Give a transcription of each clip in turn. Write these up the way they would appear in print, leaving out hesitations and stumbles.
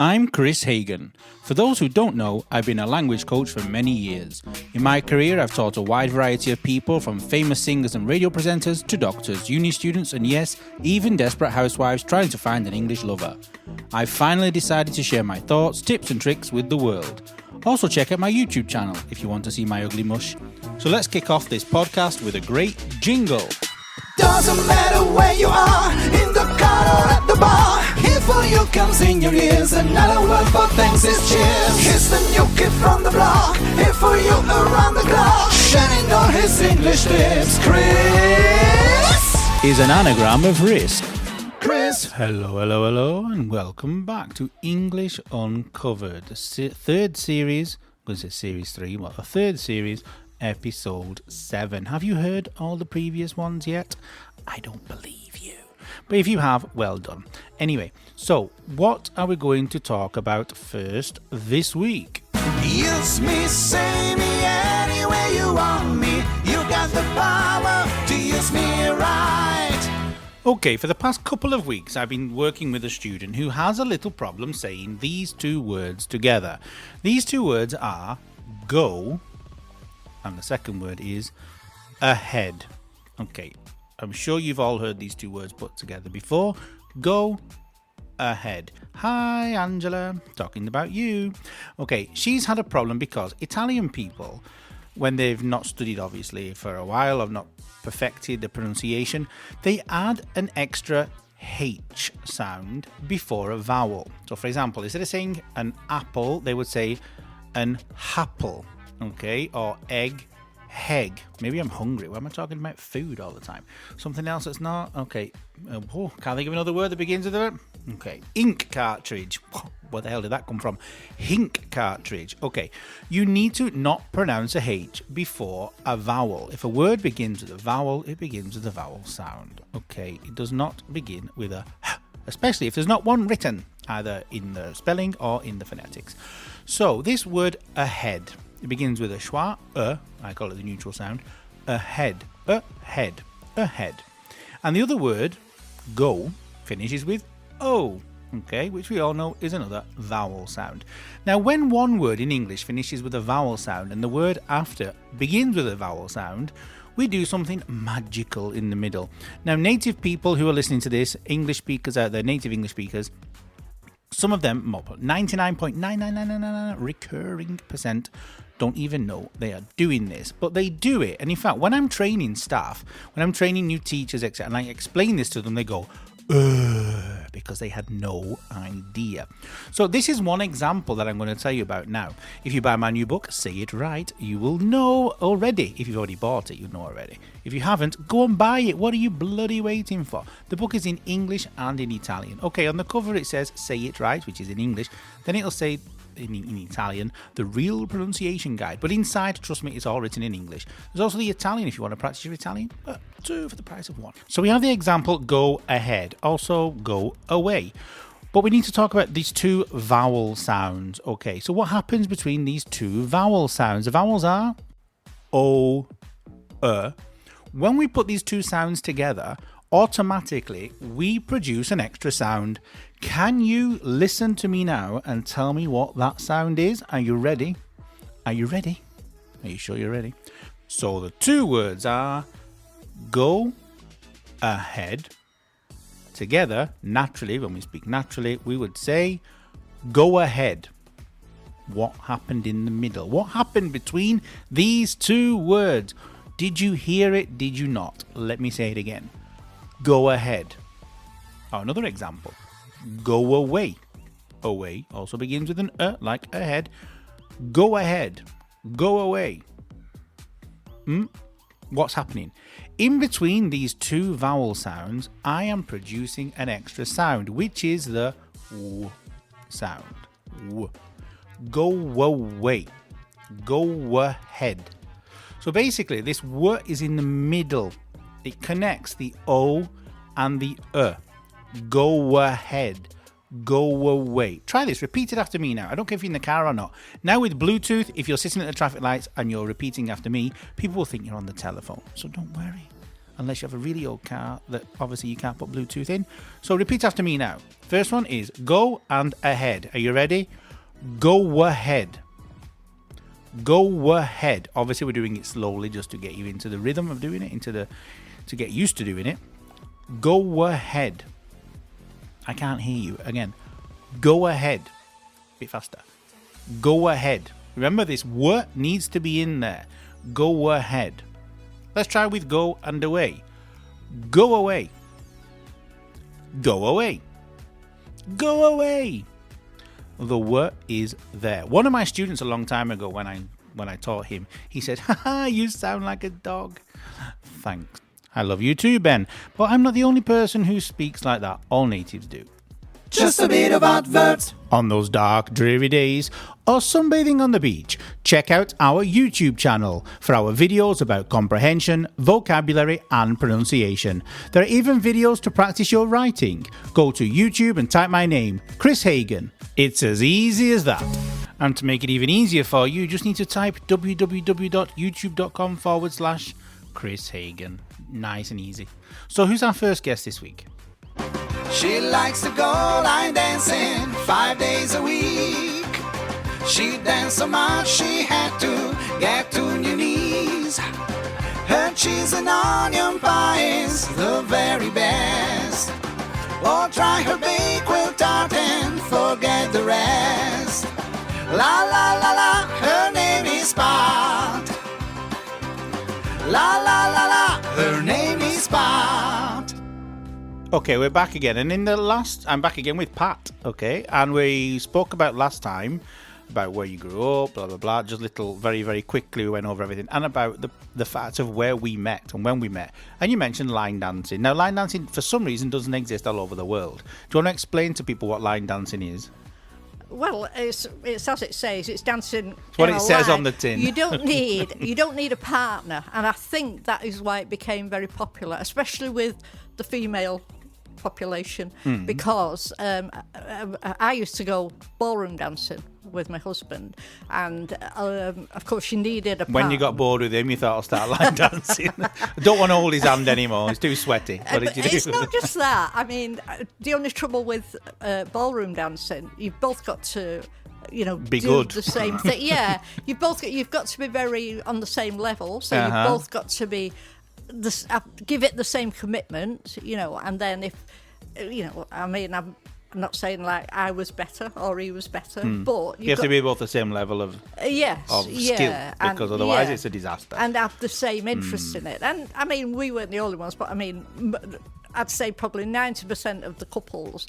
I'm Kris Hagan. For those who don't know, I've been a language coach for many years. In my career, I've taught a wide variety of people, from famous singers and radio presenters to doctors, uni students, and yes, even desperate housewives trying to find an English lover. I've finally decided to share my thoughts, tips and tricks with the world. Also check out my YouTube channel if you want to see my ugly mush. So let's kick off this podcast with a great jingle. Doesn't matter where you are, in the car or at the bar. Here for you comes in your ears, another word for thanks is cheers. Here's the new kid from the block, here for you around the clock, shining all his English tips. Kris is an anagram of risk. Kris. Hello, and welcome back to English Uncovered, third series. Was it series 3? Well, the third series. Episode 7. Have you heard all the previous ones yet? I don't believe you. But if you have, well done. Anyway, so what are we going to talk about first this week? Use me, say me, anywhere you want me. You got the power to use me right. Okay, for the past couple of weeks, I've been working with a student who has a little problem saying these two words together. These two words are go, and the second word is ahead. Okay, I'm sure you've all heard these two words put together before. Go ahead. Hi, Angela. Talking about you. Okay, she's had a problem because Italian people, when they've not studied, obviously, for a while, have not perfected the pronunciation, they add an extra H sound before a vowel. So, for example, instead of saying an apple, they would say an happle. Okay, or egg, heg. Maybe I'm hungry. Why am I talking about food all the time? Something else that's not? Okay. Can't think of another word that begins with it? Okay. Ink cartridge. Where the hell did that come from? Hink cartridge. Okay. You need to not pronounce a H before a vowel. If a word begins with a vowel, it begins with a vowel sound. Okay. It does not begin with a H, especially if there's not one written, either in the spelling or in the phonetics. So this word ahead. It begins with a schwa, I call it the neutral sound, ahead, ahead, ahead. And the other word, go, finishes with O, okay, which we all know is another vowel sound. Now, when one word in English finishes with a vowel sound and the word after begins with a vowel sound, we do something magical in the middle. Now, native people who are listening to this, English speakers out there, native English speakers, some of them, 99.99999 recurring percent, don't even know they are doing this, but they do it. And in fact, when I'm training staff, when I'm training new teachers, etc., and I explain this to them, they go, because they had no idea. So this is one example that I'm going to tell you about now. If you buy my new book, Say It Right, you will know already. If you've already bought it, you know already. If you haven't, go and buy it. What are you bloody waiting for? The book is in English and in Italian. Okay, on the cover it says Say It Right, which is in English. Then it'll say in Italian, the real pronunciation guide. But inside, trust me, it's all written in English. There's also the Italian if you want to practice your Italian, but 2 for the price of 1. So we have the example go ahead, also go away. But we need to talk about these two vowel sounds. Okay, so what happens between these two vowel sounds? The vowels are O, When we put these two sounds together, automatically we produce an extra sound. Can you listen to me now and tell me what that sound is? Are you ready? Are you ready? Are you sure you're ready? So the two words are go ahead. Together, naturally, when we speak naturally, we would say go ahead. What happened in the middle? What happened between these two words? Did you hear it? Did you not? Let me say it again. Go ahead. Another example. Go away. Away also begins with an like ahead. Go ahead. Go away. What's happening? In between these two vowel sounds, I am producing an extra sound, which is the W sound. W. Go away. Go ahead. So basically, this W is in the middle. It connects the O and the Go ahead. Go away. Try this. Repeat it after me now. I don't care if you're in the car or not. Now with Bluetooth, if you're sitting at the traffic lights and you're repeating after me, people will think you're on the telephone. So don't worry. unless you have a really old car that obviously you can't put Bluetooth in. So repeat after me now. First one is go and ahead. Are you ready? Go ahead. Go ahead. Obviously, we're doing it slowly just to get you into the rhythm of doing it, to get used to doing it. Go ahead. I can't hear you. Again. Go ahead. A bit faster. Go ahead. Remember, this "w" needs to be in there. Go ahead. Let's try with go and away. Go away. Go away. Go away. The "w" is there. One of my students a long time ago, when I taught him, he said, "Haha, you sound like a dog." Thanks. I love you too, Ben. But I'm not the only person who speaks like that. All natives do. Just a bit of adverts. On those dark, dreary days, or sunbathing on the beach, check out our YouTube channel for our videos about comprehension, vocabulary and pronunciation. There are even videos to practice your writing. Go to YouTube and type my name, Kris Hagan. It's as easy as that. And to make it even easier for you, you just need to type www.youtube.com/Kris Hagan. Nice and easy. So who's our first guest this week? She likes to go line dancing 5 days a week. She danced so much she had to get to your knees. Her cheese and onion pie is the very best. Or try her baked tart and forget the rest. La la la la, her name is Spot. La la la la, her name is Spot. Okay, we're back again, and I'm back again with Pat, okay? And we spoke about last time, about where you grew up, blah, blah, blah, just very, very quickly we went over everything, and about the fact of where we met and when we met. And you mentioned line dancing. Now, line dancing, for some reason, doesn't exist all over the world. Do you want to explain to people what line dancing is? Well, it's as it says, it's dancing. It's what it says on the tin. You don't need a partner, and I think that is why it became very popular, especially with the female population, because I used to go ballroom dancing with my husband, and of course you needed a partner. When you got bored with him, you thought I'll start line dancing. I don't want to hold his hand anymore, it's too sweaty. What did you do? It's not just that. I mean, the only trouble with ballroom dancing, you've both got to be do good. The same thing. Yeah, you've got to be very on the same level, so you've both got to be give it the same commitment, and then if I mean, I'm not saying like I was better or he was better, but you have to be both the same level of skill, because otherwise it's a disaster. And have the same interest in it. And I mean, we weren't the only ones, but I mean, I'd say probably 90% of the couples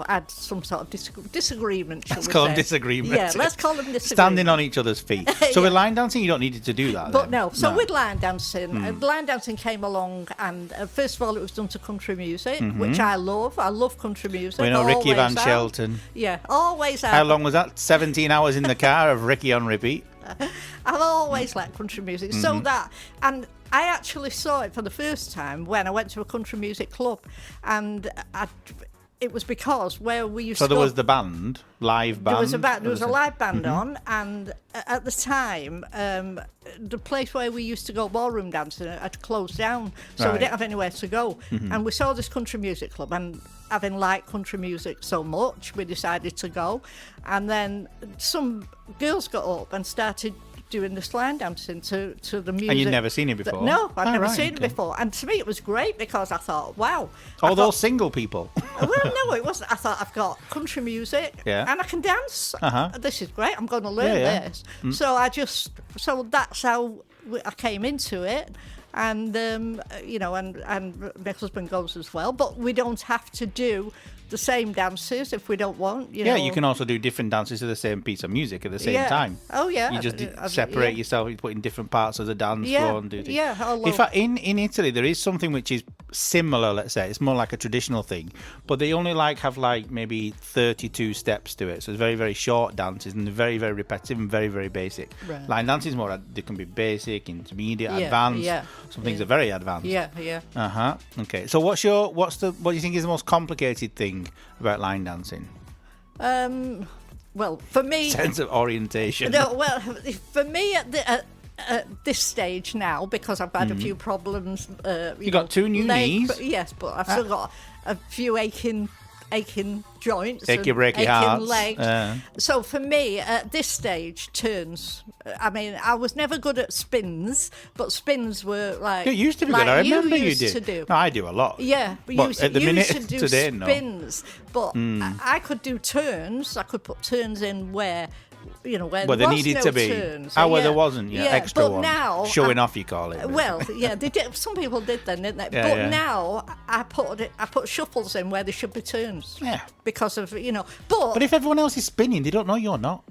had some sort of disagreement. Let's call them disagreements. Yeah, let's call them disagreements. Standing on each other's feet. So with line dancing, you don't need to do that. But no, with line dancing, line dancing came along, and first of all, it was done to country music, which I love. I love country music. We know Ricky Van Shelton. Yeah, always. How long was that? 17 hours in the car of Ricky on repeat. I've always liked country music, so that, and I actually saw it for the first time when I went to a country music club, and it was because where we used to go... So there was the band, live band? There was a live band on, and at the time, the place where we used to go ballroom dancing had closed down, so we didn't have anywhere to go. And we saw this country music club, and having liked country music so much, we decided to go. And then some girls got up and started doing this line dancing to the music. And you'd never seen it before? No, I'd never seen it before. And to me, it was great because I thought, wow. Those single people? Well, no, it wasn't. I thought, I've got country music and I can dance. This is great. I'm going to learn this. So that's how I came into it. And, and my husband goes as well. But we don't have to do the same dances if we don't want. Yeah, you can also do different dances to the same piece of music at the same time. Oh, yeah. You just separate yourself, you put in different parts of the dance floor and do things. Yeah, in fact, in Italy, there is something which is similar, let's say. It's more like a traditional thing. But they only have maybe 32 steps to it. So it's very, very short dances and very, very repetitive and very, very basic. Right. Line dancing is more, they can be basic, intermediate, advanced. Yeah. Some things are very advanced. Yeah. Okay. So what do you think is the most complicated thing about line dancing? Well, for me, sense of orientation. No, well, for me, at this stage now, because I've had a few problems. You got 2 new knees. Yes, but I've still got a few aching joints, Achy, and breaky aching hearts. legs. So for me, at this stage, turns. I mean, I was never good at spins, but spins were like You used to be like good. I remember you used did. to do. No, I do a lot. Yeah, but But at the you minute, used to do today, no. spins. But I could do turns. I could put turns in where where Well, there there was needed no to be. turns. Where there wasn't, extra but one. now Showing off, you call it. Well, yeah, they did. Some people did then, didn't they? Yeah, but yeah. now I put shuffles in where there should be turns. Yeah. Because of But if everyone else is spinning, they don't know you're not.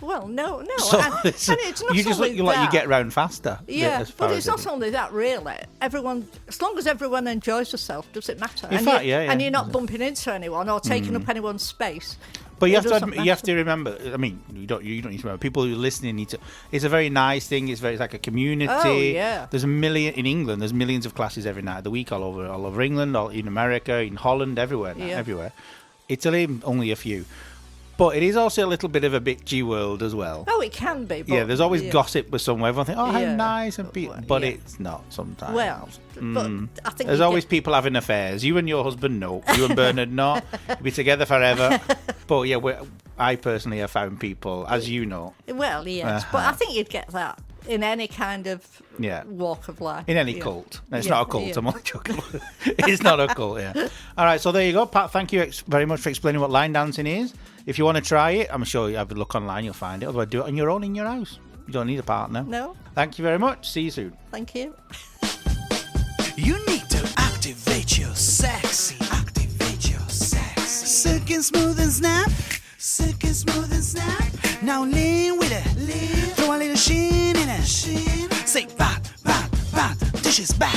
well, no, So and it's not you just only you that. get around faster. Yeah, as far but as it's not only that, really. Everyone, as long as everyone enjoys herself, does it matter? In fact, yeah. And you're not bumping into anyone or taking up anyone's space. But you It have to doesn't admit, you have matter. to remember. I mean, you don't need to remember. People who are listening need to. It's a very nice thing. It's like a community. Oh, yeah. There's a million in England. There's millions of classes every night of the week all over England, all in America, in Holland, everywhere. Now, Yeah. everywhere. Italy, only a few. But it is also a little bit of a bitchy world as well. Oh, it can be. But, Yeah, there's always gossip with somewhere. Everyone think, oh, how Yeah. nice, and but Yeah. it's not sometimes. Well, but I think There's you always get- people having affairs. You and your husband, no. You and Bernard, not. You'll be together forever. But yeah, I personally have found people, as you know, Well, yes, but I think you'd get that in any kind of Yeah. walk of life. in any Yeah. cult. No, it's Yeah, not a cult. yeah. I'm only joking. It's not a cult, yeah. All right, so there you go, Pat. Thank you very much for explaining what line dancing is. If you want to try it, I'm sure you have a look online, you'll find it. Otherwise, do it on your own in your house. You don't need a partner. No, Thank you very much. See you soon. thank you. You need to activate your sexy. Activate your sexy. Silk and smooth and snap. Silk and smooth and snap. Now lean with it. Lean. Throw a little sheen in it. Sheen. Say bat, bat, bat. Dishes back.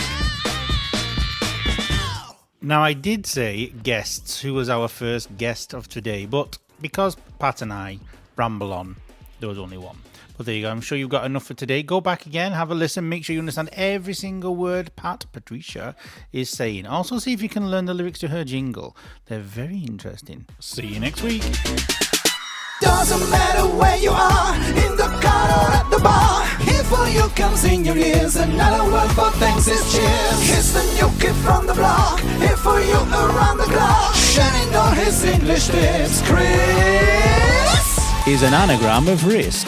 Now, I did say guests, who was our first guest of today, but because Pat and I ramble on, there was only one. But there you go. I'm sure you've got enough for today. Go back again, have a listen, make sure you understand every single word Patricia is saying. Also, see if you can learn the lyrics to her jingle. They're very interesting. See you next week. Doesn't matter where you are, in the car or at the bar. Here for you comes in your ears, another word for thanks is cheers. Here's the new kid from the block, here for you around the clock. Shining all his English tips, Kris Is an anagram of risk.